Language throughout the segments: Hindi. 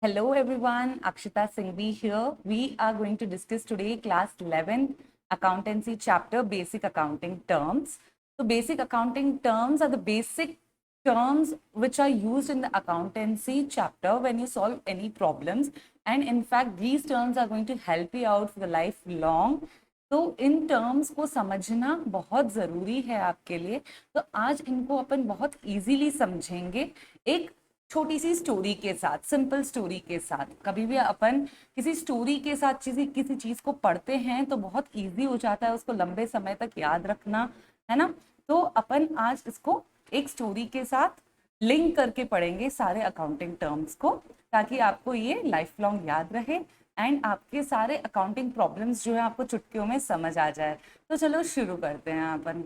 Hello everyone, Akshita Singhvi here. We are going to discuss today class 11 accountancy chapter basic accounting terms. So basic accounting terms are the basic terms which are used in the accountancy chapter when you solve any problems, and in fact these terms are going to help you out for the lifelong. तो इन टर्म्स को समझना बहुत ज़रूरी है आपके लिए। तो आज इनको अपन बहुत इजीली समझेंगे एक छोटी सी स्टोरी के साथ, सिंपल स्टोरी के साथ। कभी भी अपन किसी स्टोरी के साथ किसी चीज को पढ़ते हैं तो बहुत इजी हो जाता है उसको लंबे समय तक याद रखना, है ना। तो अपन आज इसको एक स्टोरी के साथ लिंक करके पढ़ेंगे सारे अकाउंटिंग टर्म्स को, ताकि आपको ये लाइफ लॉन्ग याद रहे एंड आपके सारे अकाउंटिंग प्रॉब्लम्स जो है आपको चुटकियों में समझ आ जाए। तो चलो शुरू करते हैं अपन।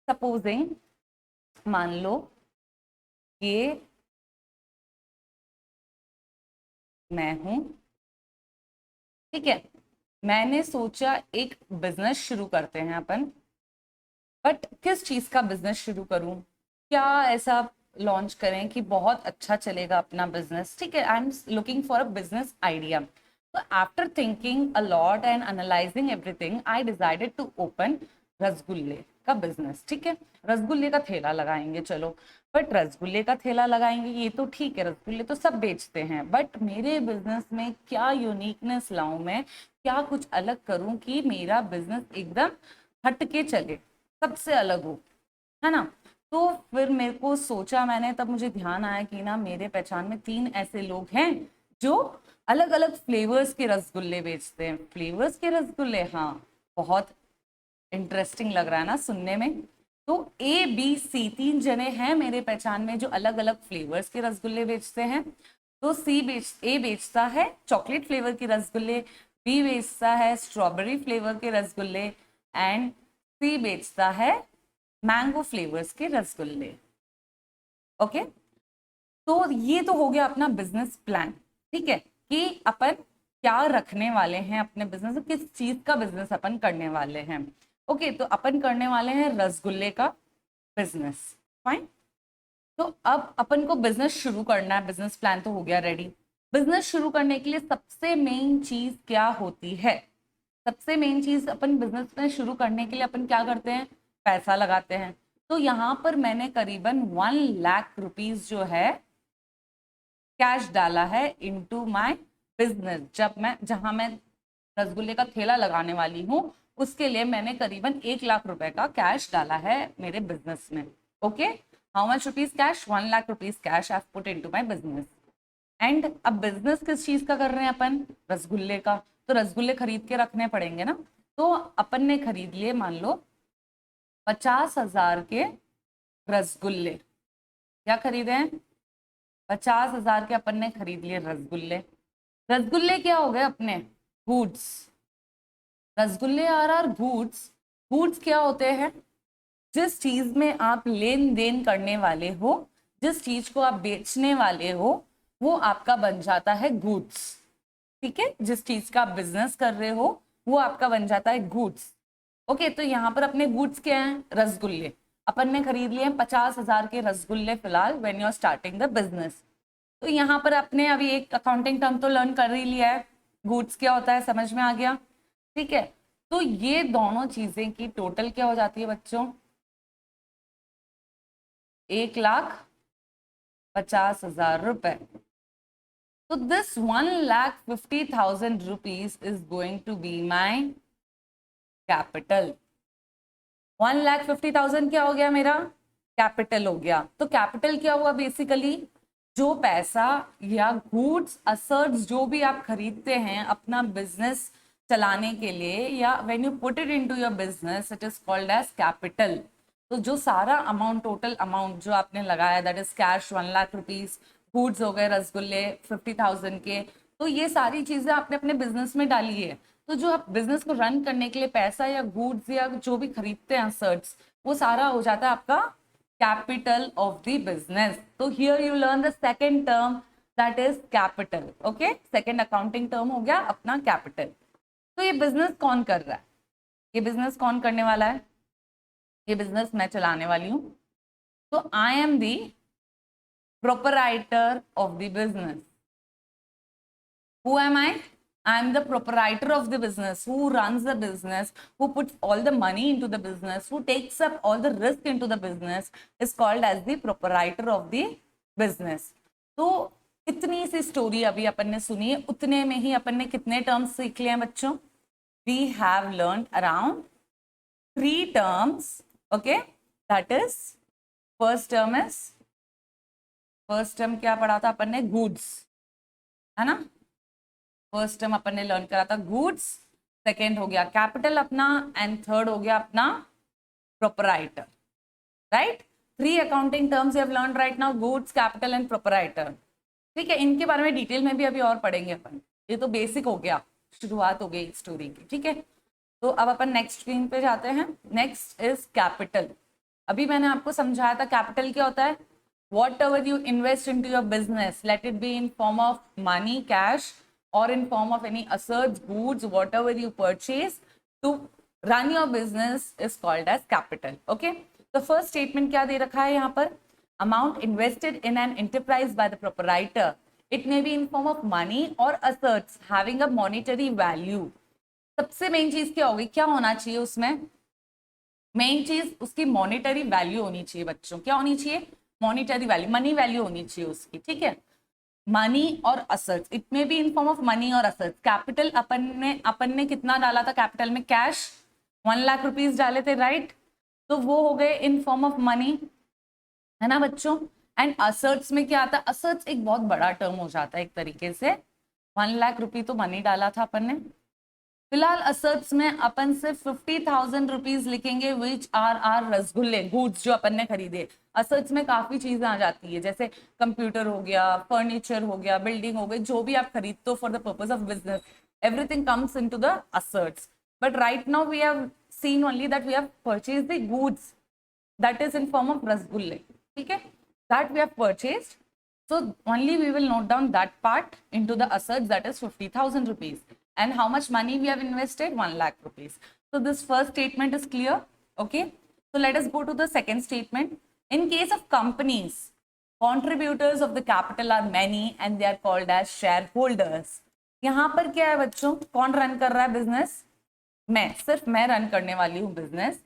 सपोजिंग, मान लो ये मैं हूं, ठीक है। मैंने सोचा एक बिजनेस शुरू करते हैं अपन, बट किस चीज का बिजनेस शुरू करूं, क्या ऐसा लॉन्च करें कि बहुत अच्छा चलेगा अपना बिजनेस। ठीक है, I am looking for a business idea. तो after thinking a lot and analyzing everything, I decided to open रसगुल्ले का बिजनेस। ठीक है, रसगुल्ले का ठेला लगाएंगे, चलो। बट रसगुल्ले का ठेला लगाएंगे ये तो ठीक है, रसगुल्ले तो सब बेचते हैं, बट मेरे बिजनेस में क्या यूनिकनेस लाऊं मैं, क्या कुछ अलग करूं कि मेरा बिजनेस एकदम हटके चले, सबसे अलग हो, है ना। तो फिर मेरे को सोचा मैंने, तब मुझे ध्यान आया कि ना मेरे पहचान में 3 ऐसे लोग हैं जो अलग अलग फ्लेवर्स के रसगुल्ले बेचते हैं। फ्लेवर्स के रसगुल्ले, हाँ, बहुत इंटरेस्टिंग लग रहा है ना सुनने में। तो A B C 3 जने हैं मेरे पहचान में जो अलग अलग फ्लेवर्स के रसगुल्ले बेचते हैं। तो ए बेचता है चॉकलेट फ्लेवर के रसगुल्ले, बी बेचता है स्ट्रॉबेरी फ्लेवर के रसगुल्ले, एंड सी बेचता है मैंगो फ्लेवर्स के रसगुल्ले। ओके, तो ये तो हो गया अपना बिजनेस प्लान। ठीक है, कि अपन क्या रखने वाले हैं अपने बिजनेस में, किस चीज का बिजनेस अपन करने वाले हैं। ओके, तो अपन करने वाले हैं रसगुल्ले का बिजनेस। फाइन। तो अब अपन को बिजनेस शुरू करना है, बिजनेस प्लान तो हो गया रेडी। बिजनेस शुरू करने के लिए सबसे मेन चीज क्या होती है? सबसे मेन चीज, अपन बिजनेस में शुरू करने के लिए अपन क्या करते हैं? पैसा लगाते हैं। तो यहाँ पर मैंने करीबन 1 लाख रुपीज जो है कैश डाला है इनटू माय बिजनेस। जब मैं जहां मैं रसगुल्ले का ठेला लगाने वाली हूँ उसके लिए मैंने करीबन 1 लाख रुपए का कैश डाला है मेरे बिजनेस में। Okay, how much rupees cash? 1 lakh rupees cash I put into my business. And अब बिजनेस किस चीज का कर रहे हैं अपन? रसगुल्ले का। तो रसगुल्ले खरीद के रखने पड़ेंगे ना। तो अपन ने खरीद लिए, मान लो 50,000 के रसगुल्ले। क्या खरीदे हैं? 50,000 के अपन ने खरीद लिए रसगुल्ले। रसगुल्ले क्या हो गए अपने? गुड्स। रसगुल्ले आर गुड्स। गुड्स क्या होते हैं? जिस चीज में आप लेन देन करने वाले हो, जिस चीज को आप बेचने वाले हो, वो आपका बन जाता है गुड्स। ठीक है, जिस चीज का आप बिजनेस कर रहे हो वो आपका बन जाता है गुड्स। ओके, तो यहाँ पर अपने गुड्स क्या हैं? रसगुल्ले। अपन ने खरीद लिए 50,000 के रसगुल्ले फिलहाल, when you are starting the business. तो यहाँ पर आपने अभी एक अकाउंटिंग टर्म तो लर्न कर ही लिया है, गुड्स क्या होता है समझ में आ गया। ठीक है, तो ये दोनों चीजें की टोटल क्या हो जाती है बच्चों? 1,50,000 रुपए। So this 1,50,000 rupees is going to be my capital. 1,50,000 क्या हो गया मेरा? कैपिटल हो गया। तो कैपिटल क्या हुआ? बेसिकली जो पैसा या गुड्स असर्ट्स जो भी आप खरीदते हैं अपना बिजनेस चलाने के लिए, या when you put it into your business, it is called as capital. तो जो सारा अमाउंट, टोटल अमाउंट जो आपने लगाया, that is cash 1 lakh rupees, goods हो गए रसगुल्ले 50,000 के, तो ये सारी चीजें आपने अपने बिजनेस में डाली है। तो जो आप बिजनेस को रन करने के लिए पैसा या गुड्स या जो भी खरीदते हैं असर्ट्स, वो सारा हो जाता है आपका कैपिटल ऑफ द बिजनेस। तो here you learn the second term, that is capital. Okay, second accounting term हो गया अपना कैपिटल। तो ये बिजनेस कौन कर रहा है? ये बिजनेस कौन करने वाला है? ये बिजनेस मैं चलाने वाली हूँ। तो I am the proprietor of the business. Who am I? I am the proprietor of the business, who runs the business, who puts all the money into the business, who takes up all the risk into the business, is called as the proprietor of the business. तो इतनी सी स्टोरी अभी अपन ने सुनी है, उतने में ही अपन ने कितने टर्म्स सीख लिए हैं बच्चों? We have learned around 3 terms. Okay, that is first term क्या पढ़ा था अपन ने? Goods, है ना? फर्स्ट टर्म अपन ने लर्न करा था गुड्स, सेकेंड हो गया कैपिटल अपना, एंड थर्ड हो गया अपना proprietor, right? 3 accounting terms you have learn right now, goods, capital and proprietor. ठीक है, इनके बारे में डिटेल में भी अभी और पढ़ेंगे अपन. ये तो बेसिक हो गया, शुरुआत हो गई स्टोरी की. ठीक है, तो अब अपन नेक्स्ट स्क्रीन पे जाते हैं. Next is capital. अभी मैंने आपको समझाया था कैपिटल क्या होता है. whatever you invest into your business, let it be in form of money, cash, or in form of any assets, goods, whatever you purchase to run your business is called as capital. Okay, the first statement क्या दे रखा है यहाँ पर? amount invested in an enterprise by the proprietor, it may be in form of money or assets having a monetary value. सबसे मेन चीज क्या होगी, क्या होना चाहिए उसमें? मेन चीज उसकी मॉनिटरी वैल्यू होनी चाहिए बच्चों. क्या होनी चाहिए? मॉनिटरी वैल्यू, मनी वैल्यू होनी चाहिए उसकी. ठीक है, मनी और assets, it may be in form of money और असेट्स. कैपिटल अपन ने कितना डाला था कैपिटल में? कैश 1 लाख रुपीज डाले थे, राइट? तो वो हो गए इन फॉर्म ऑफ मनी, है ना बच्चों? एंड असेट्स में क्या आता है? असेट्स एक बहुत बड़ा टर्म हो जाता है एक तरीके से. 1 लाख रुपी तो मनी डाला था अपन ने. फिलहाल असेट्स में अपन सिर्फ 50,000 रुपीज लिखेंगे, विच आर रसगुल्ले, गुड्स जो अपन ने खरीदे. असेट्स में काफी चीजें आ जाती है, जैसे कंप्यूटर हो गया, फर्नीचर हो गया, बिल्डिंग हो गई, जो भी आप खरीदते हो for the purpose of business, everything comes into the assets. But right now we have seen only that we have purchased the goods, that is in form of rasgulle. ठीक है, that we have purchased. So only we will note down that part into the assets, that is 50,000 rupees. And how much money we have invested? 1 lakh rupees. So this first statement is clear. Okay, so let us go to the second statement. In case of companies, contributors of the capital are many and they are called as shareholders. यहाँ पर क्या है बच्चों? कौन रन कर रहा है बिजनेस? मैं, सिर्फ मैं रन करने वाली हूँ बिजनेस.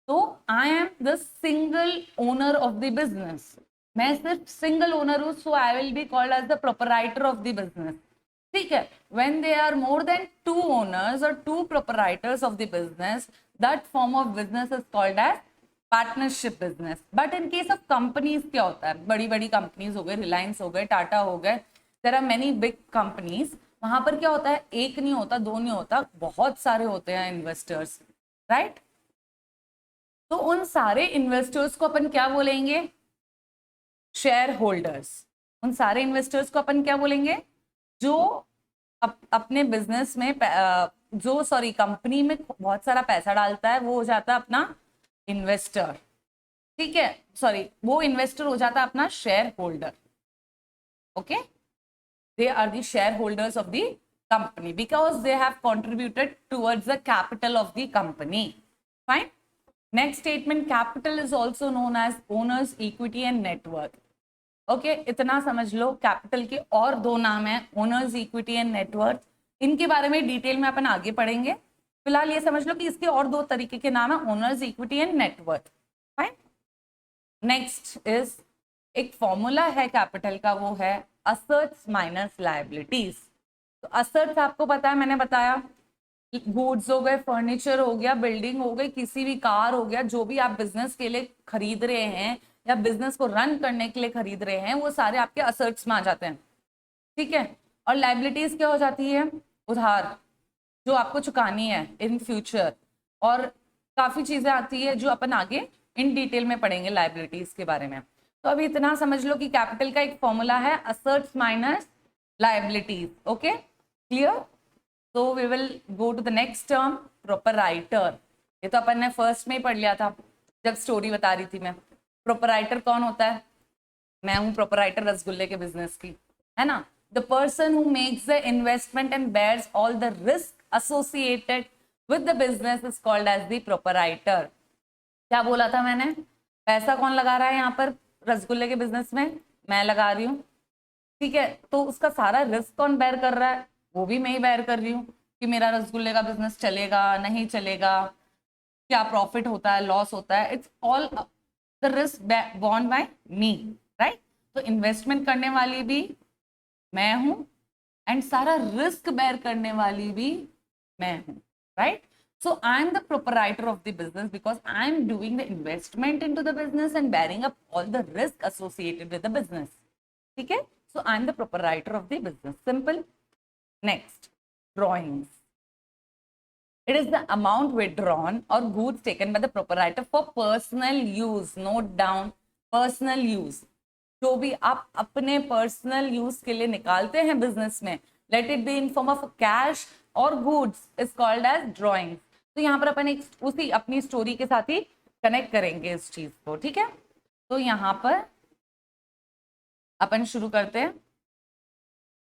तो I am the single owner of the business. मैं सिर्फ सिंगल ओनर हूँ, so I will be called as the proprietor of the business. ठीक है, when they are more than 2 owners or 2 proprietors of the business, that form of business is called as partnership business. But in case of companies क्या होता है? बड़ी बड़ी कंपनीज हो गए, रिलायंस हो गए, टाटा हो गए, there are many big companies. वहां पर क्या होता है? एक नहीं होता, 2 नहीं होता, बहुत सारे होते हैं इन्वेस्टर्स, राइट? तो उन सारे इन्वेस्टर्स को अपन क्या बोलेंगे? Share holders. उन सारे इन्वेस्टर्स को अपन क्या बोलेंगे? जो अपने बिजनेस में कंपनी में बहुत सारा पैसा डालता है, वो हो जाता है अपना इन्वेस्टर. ठीक है, वो इन्वेस्टर हो जाता है अपना shareholder. Okay, they are the shareholders of the company because they have contributed towards the capital of the company. Fine. Next statement, capital is also known as owners equity and net worth. Okay, इतना समझ लो. कैपिटल के और 2 नाम है, ओनर्स इक्विटी एंड नेटवर्थ. इनके बारे में डिटेल में अपन आगे पढ़ेंगे. फिलहाल ये समझ लो कि इसके और 2 तरीके के नाम है, owners equity and net worth. Fine. Next is एक फॉर्मूला है कैपिटल का, वो है असेट्स माइनस लायबिलिटीज. तो असेट्स आपको पता है, मैंने बताया, गुड्स हो गए, फर्नीचर हो गया, बिल्डिंग हो गई, किसी भी कार हो गया, जो भी आप बिजनेस के लिए खरीद रहे हैं या बिजनेस को रन करने के लिए खरीद रहे हैं, वो सारे आपके असेट्स में आ जाते हैं. ठीक है, और लायबिलिटीज क्या हो जाती है? उधार, जो आपको चुकानी है इन फ्यूचर. और काफी चीजें आती है जो अपन आगे इन डिटेल में पढ़ेंगे लायबिलिटीज के बारे में. तो अभी इतना समझ लो कि कैपिटल का एक फॉर्मूला है assets minus liabilities. Okay, clear? तो we will go to the next term, proprietor. ये तो अपन ने फर्स्ट में ही पढ़ लिया था जब स्टोरी बता रही थी मैं. प्रोपराइटर कौन होता है? मैं हूं प्रोपराइटर रसगुल्ले के बिजनेस की, है ना? The person who makes the investment and bears all the risk associated with the business is called as the proprietor. क्या बोला था मैंने? पैसा कौन लगा रहा है यहाँ पर रसगुल्ले के बिजनेस में? मैं लगा रही हूँ. ठीक है, तो उसका सारा रिस्क कौन बेयर कर रहा है? वो भी मैं ही बेयर कर रही हूँ कि मेरा रसगुल्ले का बिजनेस चलेगा नहीं चलेगा, क्या प्रॉफिट होता है लॉस होता है, it's all the risk borne by me, right. तो इन्वेस्टमेंट करने वाली भी मैं हूं एंड सारा रिस्क बेयर करने वाली भी मैं हूं, right. So I am the proprietor of the business because I am doing the investment into the business and bearing up all the risk associated with the business. ठीक है? So I am the proprietor of the business. Simple. Next, drawings. It is the amount withdrawn or goods taken by the proprietor for personal use. Note down, personal use. जो भी आप अपने पर्सनल यूज के लिए निकालते हैं बिजनेस में, let it be in form of cash और goods, is called as drawing. तो यहाँ पर अपन एक उसी अपनी स्टोरी के साथ ही कनेक्ट करेंगे इस चीज को, ठीक है। तो यहाँ पर अपन शुरू करते हैं,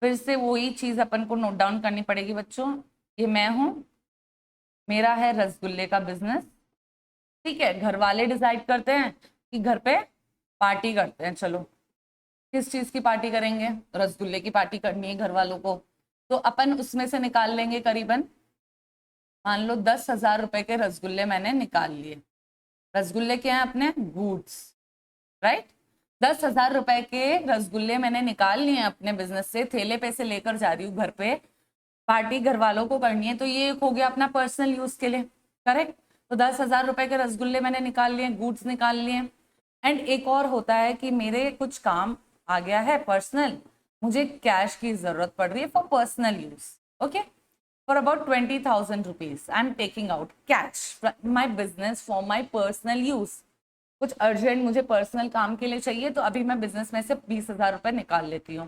फिर से वही चीज अपन को नोट डाउन करनी पड़ेगी बच्चों। ये मैं हूं, मेरा है रसगुल्ले का बिजनेस, ठीक है। घर वाले डिसाइड करते हैं कि घर पे पार्टी करते हैं, चलो किस चीज की पार्टी करेंगे, रसगुल्ले की पार्टी करनी है घर वालों को। तो अपन उसमें से निकाल लेंगे करीबन, मान लो 10,000 रुपए के रसगुल्ले मैंने निकाल लिए। रसगुल्ले क्या है अपने, गुड्स, राइट। 10,000 रुपए के रसगुल्ले मैंने निकाल लिए अपने बिजनेस से, थैले पे से लेकर जा रही हूँ घर पे, पार्टी घर वालों को करनी है, तो ये हो गया अपना पर्सनल यूज के लिए, करेक्ट। तो 10,000 रुपए के रसगुल्ले मैंने निकाल लिए, गुड्स निकाल लिए। एंड एक और होता है कि मेरे कुछ काम आ गया है पर्सनल, मुझे कैश की जरूरत पड़ रही है for personal use, okay. For about 20,000 rupees I am taking out cash my business for my personal use. कुछ अर्जेंट मुझे पर्सनल काम के लिए चाहिए, तो अभी मैं बिजनेस में से 20,000 रुपए निकाल लेती हूँ,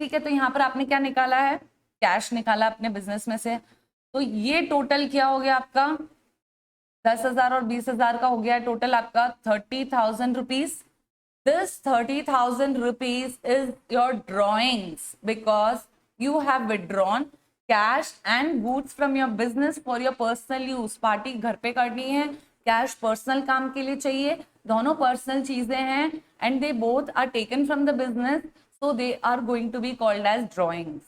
ठीक है। तो यहाँ पर आपने क्या निकाला है, कैश निकाला अपने बिजनेस में से। तो ये टोटल क्या हो गया आपका, 10,000 और 20,000 का हो गया टोटल आपका 30,000 rupees. This 30,000 rupees is your drawings because you have withdrawn cash and goods from your business for your personal use. Party घर पे करनी है, कैश पर्सनल काम के लिए चाहिए, दोनों पर्सनल चीजें हैं and they both are taken from the business, so they are going to be called as drawings.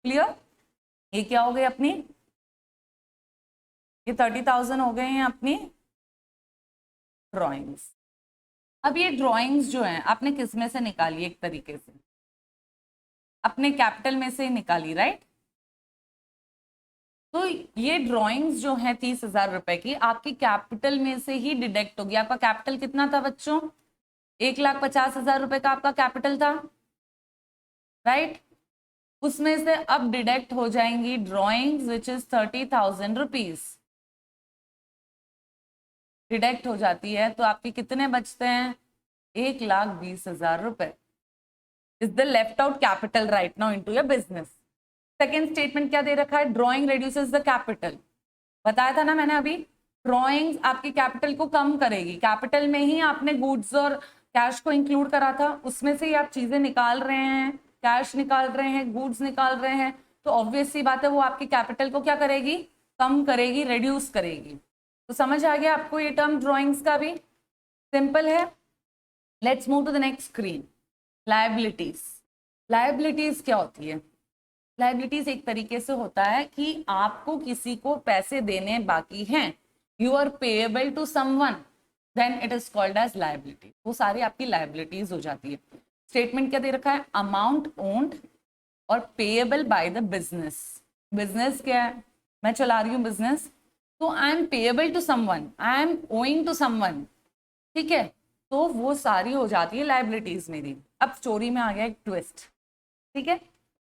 Clear? ये क्या हो गई अपनी, ये 30,000 हो गए हैं अपनी ड्रॉइंग्स। अब ये ड्राइंग्स जो हैं आपने किस में से निकाली, एक तरीके से अपने कैपिटल में से ही निकाली, राइट। तो ये ड्राइंग्स जो हैं 30,000 रुपए की आपकी कैपिटल में से ही डिडक्ट होगी। आपका कैपिटल कितना था बच्चों, 1,50,000 रुपए का आपका कैपिटल था, राइट। उसमें से अब डिडक्ट हो जाएंगी drawings which is 30,000 rupees, deduct हो जाती है, तो आपके कितने बचते हैं, 1,20,000 रुपए is the left out capital right now into your business. Second statement क्या दे रखा है, ड्रॉइंग रिड्यूसेस द कैपिटल, बताया था ना मैंने अभी, ड्रॉइंग्स आपकी कैपिटल को कम करेगी। कैपिटल में ही आपने गुड्स और कैश को इंक्लूड करा था, उसमें से ही आप चीजें निकाल रहे हैं, कैश निकाल रहे हैं, गुड्स निकाल रहे हैं, तो ऑब्वियस सी बात है वो आपकी कैपिटल को क्या करेगी, कम करेगी, रिड्यूस करेगी। तो समझ आ गया आपको ये टर्म ड्रॉइंग्स का भी, सिंपल है। Let's move to the next screen. Liabilities. Liabilities क्या होती है, लायबिलिटीज एक तरीके से होता है कि आपको किसी को पैसे देने बाकी हैं, you are payable to someone, then it is called as liability. वो सारी आपकी लायबिलिटीज हो जाती है। स्टेटमेंट क्या दे रखा है, अमाउंट ओन्ड और payable by the business. Business क्या है, मैं चला रही हूँ बिजनेस, तो I am payable to someone, I am owing to someone, ठीक है। तो वो सारी हो जाती है लायबिलिटीज मेरी। अब स्टोरी में आ गया एक ट्विस्ट, ठीक है।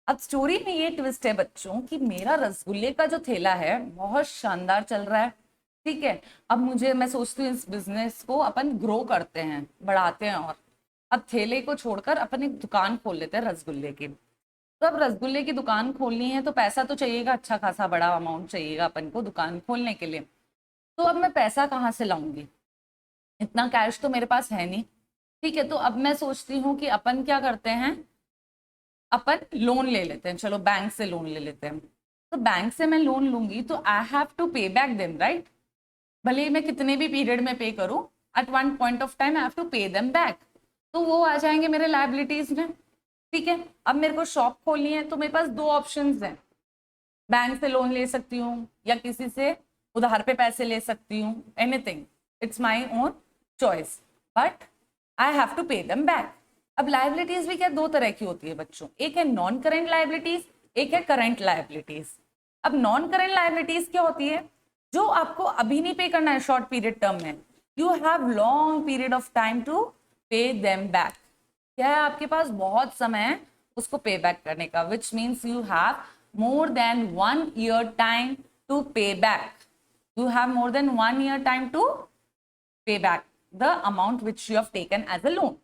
अब स्टोरी में ये ट्विस्ट है बच्चों कि मेरा रसगुल्ले का जो ठेला है बहुत शानदार चल रहा है, ठीक है। अब मैं सोचती हूँ इस बिजनेस को अपन ग्रो करते हैं, बढ़ाते हैं, और अब ठेले को छोड़कर अपन एक दुकान खोल लेते हैं रसगुल्ले की। तो अब रसगुल्ले की दुकान खोलनी है तो पैसा तो चाहिएगा, अच्छा खासा बड़ा अमाउंट चाहिएगा अपन को दुकान खोलने के लिए। तो अब मैं पैसा कहाँ से लाऊंगी, इतना कैश तो मेरे पास है नहीं, ठीक है। तो अब मैं सोचती हूँ कि अपन क्या करते हैं, अपन लोन ले लेते हैं, चलो बैंक से लोन ले लेते हैं। तो बैंक से मैं लोन लूंगी तो I have to pay back them, right. भले ही मैं कितने भी पीरियड में पे करूँ, at one point of time I have to pay them back, तो वो आ जाएंगे मेरे लायबिलिटीज में, ठीक है। अब मेरे को शॉप खोलनी है तो मेरे पास दो ऑप्शंस हैं, बैंक से लोन ले सकती हूँ या किसी से उधार पे पैसे ले सकती हूँ, anything, it's my own choice, but I have to pay them back. अब लाइबिलिटीज भी क्या दो तरह की होती है बच्चों, एक है नॉन करेंट लाइबिलिटीज, एक है करंट लाइबिलिटीज। अब नॉन करेंट लाइबिलिटीज क्या होती है, जो आपको अभी नहीं पे करना है शॉर्ट पीरियड टर्म में, you have long period of time to pay them back. क्या है, आपके पास बहुत समय है उसको पे बैक करने का, which means you have more than 1 year time to pay back. You have more than 1 year time to pay back the amount which you have taken as a loan.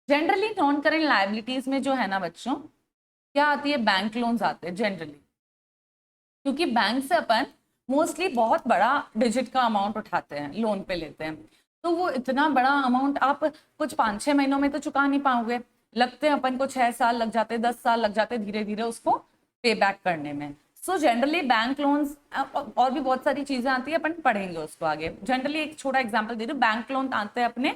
Generally non current liabilities में जो है ना बच्चों, क्या आती है, बैंक लोन्स आते हैं जनरली, क्योंकि बैंक से अपन मोस्टली बहुत बड़ा डिजिट का अमाउंट उठाते हैं, लोन पे लेते हैं, तो वो इतना बड़ा अमाउंट आप कुछ 5-6 महीनों में तो चुका नहीं पाओगे, लगते हैं अपन को 6 साल लग जाते, 10 साल लग जाते धीरे धीरे उसको पे बैक करने में। सो जनरली बैंक लोन्स और भी बहुत सारी चीजें आती है, अपन पढ़ेंगे उसको आगे। जनरली एक छोटा एग्जांपल दे रही हूँ, बैंक लोन आते हैं अपने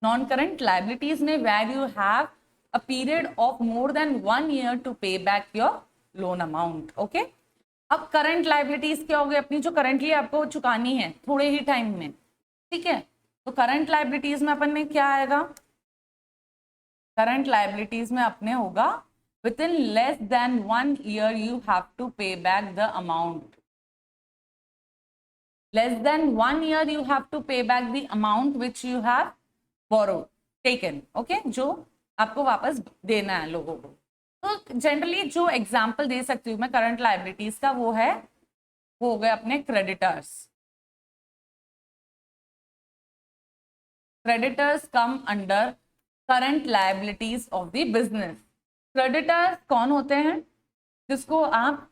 नॉन करंट लाइबिलिटीज में, where you have a period of more than 1 year to pay back your loan amount. Okay, अब करंट लाइबिलिटीज क्या हो गई अपनी, जो करंटली आपको चुकानी है थोड़े ही टाइम में, ठीक है। तो करंट लाइबिलिटीज में अपन ने क्या आएगा, करंट लाइबिलिटीज में अपने होगा within less than 1 year you have to pay back the amount. Less than 1 year you have to pay back the amount which you have borrowed, taken. Okay, जो आपको वापस देना है लोगों को। तो जनरली जो एग्जाम्पल दे सकती हूँ मैं करंट लाइबिलिटीज का, वो हो गए अपने creditors. Creditors come under current liabilities of the business. Creditors कौन होते हैं, जिसको आप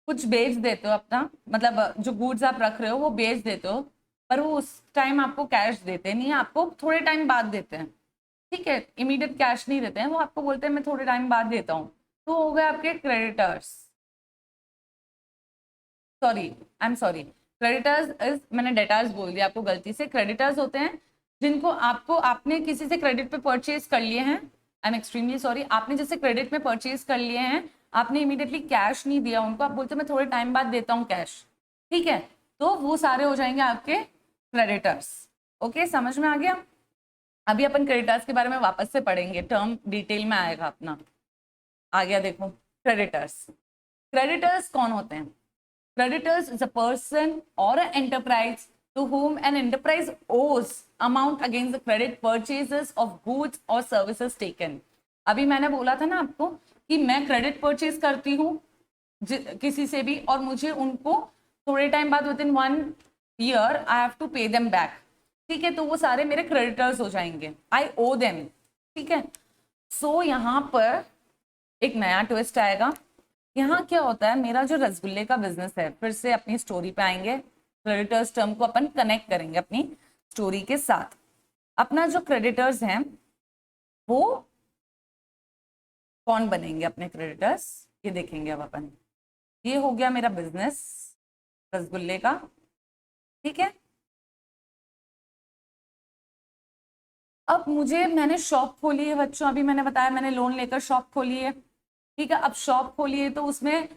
कुछ बेच देते हो अपना, मतलब जो गुड्स आप रख रहे हो वो बेच देते हो, पर वो उस टाइम आपको कैश देते नहीं, आपको थोड़े टाइम बाद देते हैं, ठीक है, इमीडिएट कैश नहीं देते हैं, वो आपको बोलते हैं मैं थोड़े टाइम बाद देता हूँ, तो हो गए आपके creditors. Sorry, I am sorry, creditors is, मैंने डेटर्स बोल दिया आपको गलती से। क्रेडिटर्स होते हैं जिनको आपने किसी से क्रेडिट पे परचेज कर लिए हैं, आई एम एक्सट्रीमली सॉरी, आपने जैसे क्रेडिट में परचेज कर लिए हैं, आपने इमीडिएटली कैश नहीं दिया उनको, आप बोलते मैं थोड़े टाइम बाद देता हूँ कैश, ठीक है, तो वो सारे हो जाएंगे आपके क्रेडिटर्स। ओके, समझ में आ गया। अभी अपन क्रेडिटर्स के बारे में वापस से पढ़ेंगे, टर्म डिटेल में आएगा अपना। आ गया, देखो क्रेडिटर्स। क्रेडिटर्स कौन होते हैं, क्रेडिटर्स इज अ पर्सन और अ enterprise to whom an enterprise owes amount against the credit purchases of goods or services taken। अभी मैंने बोला था ना आपको कि मैं क्रेडिट परचेज करती हूँ किसी से भी, और मुझे उनको थोड़े टाइम बाद within 1 year I have to pay them back, ठीक है, तो वो सारे मेरे क्रेडिटर्स हो जाएंगे, आई ओ देम, ठीक है। सो यहाँ पर एक नया ट्विस्ट आएगा। यहाँ क्या होता है, मेरा जो रसगुल्ले का बिजनेस है, फिर से अपनी स्टोरी पे आएंगे, क्रेडिटर्स टर्म को अपन कनेक्ट करेंगे अपनी स्टोरी के साथ। अपना जो क्रेडिटर्स हैं वो कौन बनेंगे अपने क्रेडिटर्स, ये देखेंगे अब अपन। ये हो गया मेरा बिजनेस रसगुल्ले का, ठीक है। अब मैंने शॉप खोली है बच्चों, अभी मैंने बताया मैंने लोन लेकर शॉप खोली है, ठीक है। अब शॉप खोली है तो उसमें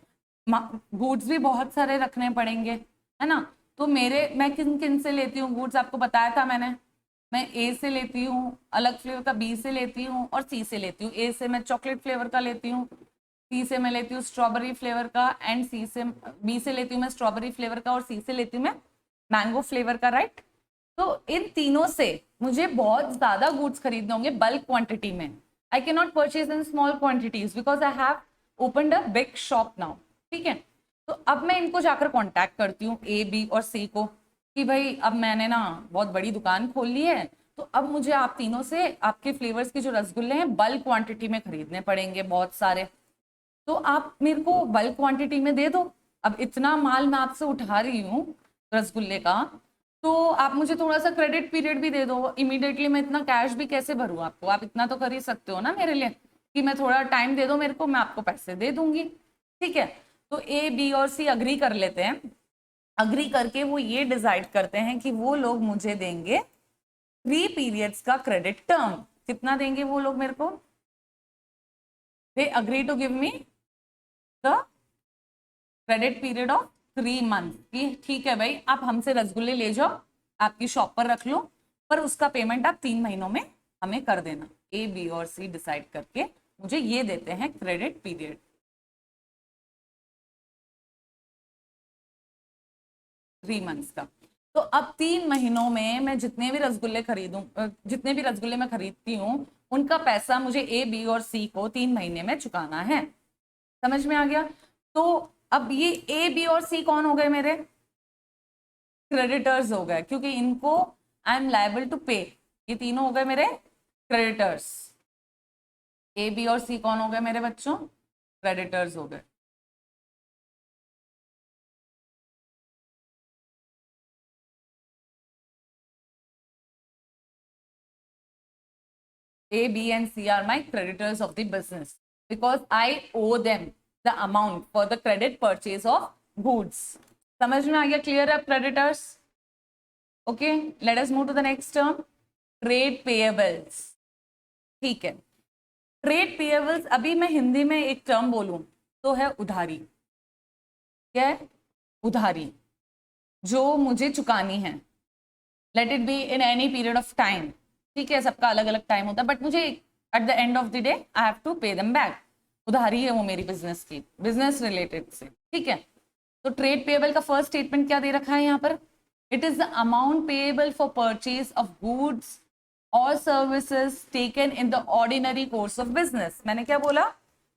गुड्स भी बहुत सारे रखने पड़ेंगे, है ना। तो मैं किन किन से लेती हूँ गुड्स, आपको बताया था मैंने, मैं ए से लेती हूँ अलग फ्लेवर का, बी से लेती हूँ और सी से लेती हूँ। ए से मैं चॉकलेट फ्लेवर का लेती हूँ, सी से मैं लेती हूँ स्ट्रॉबेरी फ्लेवर का, एंड बी से लेती हूँ मैं स्ट्रॉबेरी फ्लेवर का, और सी से लेती हूँ मैं मैंगो फ्लेवर का, राइट। तो इन तीनों से मुझे बहुत ज्यादा गुड्स खरीदने होंगे बल्क क्वांटिटी में। I can not purchase in small quantities because I have opened a big shop now, ठीक है। तो अब मैं इनको जाकर कांटेक्ट करती हूँ ए, बी और सी को कि भाई अब मैंने ना बहुत बड़ी दुकान खोल ली है, तो अब मुझे आप तीनों से आपके फ्लेवर्स के जो रसगुल्ले हैं बल्क क्वांटिटी में खरीदने पड़ेंगे बहुत सारे, तो आप मेरे को बल्क क्वांटिटी में दे दो। अब इतना माल मैं आपसे उठा रही हूँ रसगुल्ले का, तो आप मुझे थोड़ा सा क्रेडिट पीरियड भी दे दो। इमीडिएटली मैं इतना कैश भी कैसे भरूँ आपको, आप इतना तो कर ही सकते हो ना मेरे लिए कि मैं थोड़ा टाइम दे दो मेरे को, मैं आपको पैसे दे दूंगी, ठीक है। तो ए, बी और सी अग्री कर लेते हैं, अग्री करके वो ये डिसाइड करते हैं कि वो लोग मुझे देंगे 3 पीरियड्स का क्रेडिट टर्म। कितना देंगे वो लोग मेरे को, they agree to give me the credit period of 3 month की, ठीक है भाई आप हमसे रसगुल्ले ले जाओ, आपकी शॉप पर रख लो, पर उसका पेमेंट आप 3 महीनों में हमें कर देना। ए, बी और सी डिसाइड करके मुझे ये देते हैं क्रेडिट पीरियड 3 मंथ्स का। तो अब 3 महीनों में मैं जितने भी रसगुल्ले खरीदूं, जितने भी रसगुल्ले मैं खरीदती हूँ उनका पैसा मुझे ए, बी और सी को 3 महीने में चुकाना है। समझ में आ गया? तो अब ये ए, बी और सी कौन हो गए मेरे? क्रेडिटर्स हो गए, क्योंकि इनको आई एम लायबल टू पे। ये तीनों हो गए मेरे क्रेडिटर्स। ए, बी और सी कौन हो गए मेरे बच्चों? क्रेडिटर्स हो गए। A, B, and C are my creditors of the business because I owe them the amount for the credit purchase of goods. समझ में आ गया? क्लियर है creditors? Okay, let us move to the next term, trade payables. ठीक है, ट्रेड पेएबल्स, अभी मैं हिंदी में एक टर्म बोलूं तो है उधारी। क्या है? उधारी जो मुझे चुकानी है, late it be in any period of time. ठीक है, सबका अलग अलग टाइम होता है, बट मुझे at the end of the day I have to pay them back. उधारी है वो मेरी बिजनेस की, बिजनेस रिलेटेड से। ठीक है, तो ट्रेड पेएबल का फर्स्ट स्टेटमेंट क्या दे रखा है यहाँ पर? It is the amount payable for purchase of goods और services taken in the ordinary course of business. मैंने क्या बोला?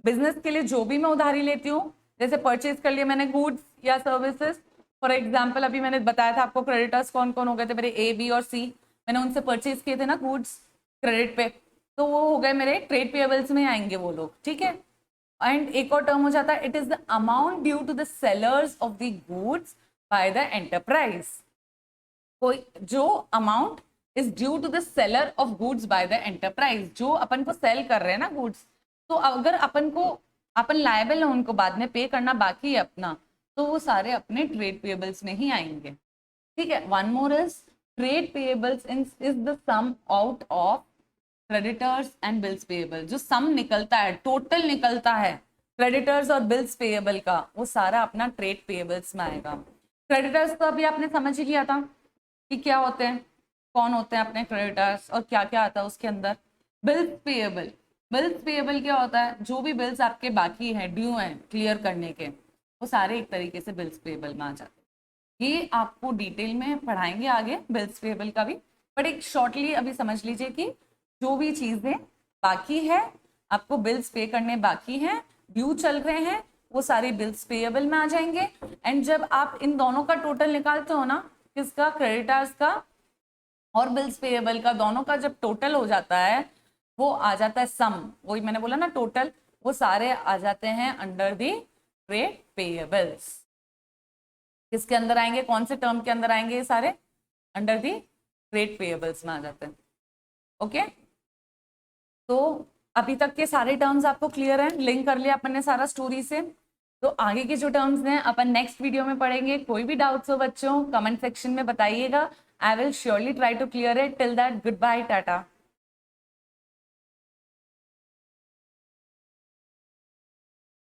बिजनेस के लिए जो भी मैं उधारी लेती हूँ, जैसे परचेज कर लिया मैंने गुड्स या सर्विसेज, फॉर एग्जाम्पल अभी मैंने बताया था आपको क्रेडिटर्स कौन कौन हो गए थे मेरे, ए, बी और सी। मैंने उनसे परचेज किए थे ना गुड्स क्रेडिट पे, तो वो हो गए मेरे ट्रेड पेएबल्स में आएंगे वो लोग। ठीक है, एंड एक और टर्म हो जाता है, it is the amount due to the sellers of the goods by the enterprise. कोई जो amount is due to the seller of goods by the enterprise, जो अपन को सेल कर रहे हैं ना गुड्स, तो अगर अपन लायबल है उनको बाद में पे करना बाकी है अपना, तो वो सारे अपने ट्रेड पेएबल्स में ही आएंगे। ठीक है, one more is trade payables is the sum out of creditors and bills payable. जो सम निकलता है, टोटल निकलता है क्रेडिटर्स और बिल्स पेएबल का, वो सारा अपना ट्रेड पेएबल्स में आएगा। क्रेडिटर्स तो अभी आपने समझ ही लिया था कि क्या होते हैं, कौन होते हैं अपने क्रेडिटर्स और क्या क्या आता है उसके अंदर। बिल्स पेएबल, बिल्स पेएबल क्या होता है? जो भी बिल्स आपके बाकी हैं, ड्यू हैं क्लियर करने के, वो सारे एक तरीके से बिल्स पेएबल में आ जाते हैं। ये आपको डिटेल में पढ़ाएंगे आगे बिल्स पेएबल का भी, बट एक शॉर्टली अभी समझ लीजिए कि जो भी चीजें बाकी है, आपको बिल्स पे करने बाकी हैं, ड्यू चल रहे हैं, वो सारे बिल्स पेएबल में आ जाएंगे। एंड जब आप इन दोनों का टोटल निकालते हो ना, किसका? क्रेडिटर्स का और बिल्स पेएबल का, दोनों का जब टोटल हो जाता है वो आ जाता है सम। वही मैंने बोला ना टोटल, वो सारे आ जाते हैं अंडर दी ट्रेड पेएबल्स। किसके अंदर आएंगे? कौन से टर्म के अंदर आएंगे? ये सारे अंडर दी ट्रेड पेएबल्स में आ जाते हैं। ओके, तो अभी तक के सारे टर्म्स आपको क्लियर हैं, लिंक कर लिया अपन ने सारा स्टोरी से। तो आगे के जो टर्म्स हैं अपन नेक्स्ट वीडियो में पढ़ेंगे। कोई भी डाउट्स हो बच्चों कमेंट सेक्शन में बताइएगा, I will surely try to clear it. Till that good bye, Tata.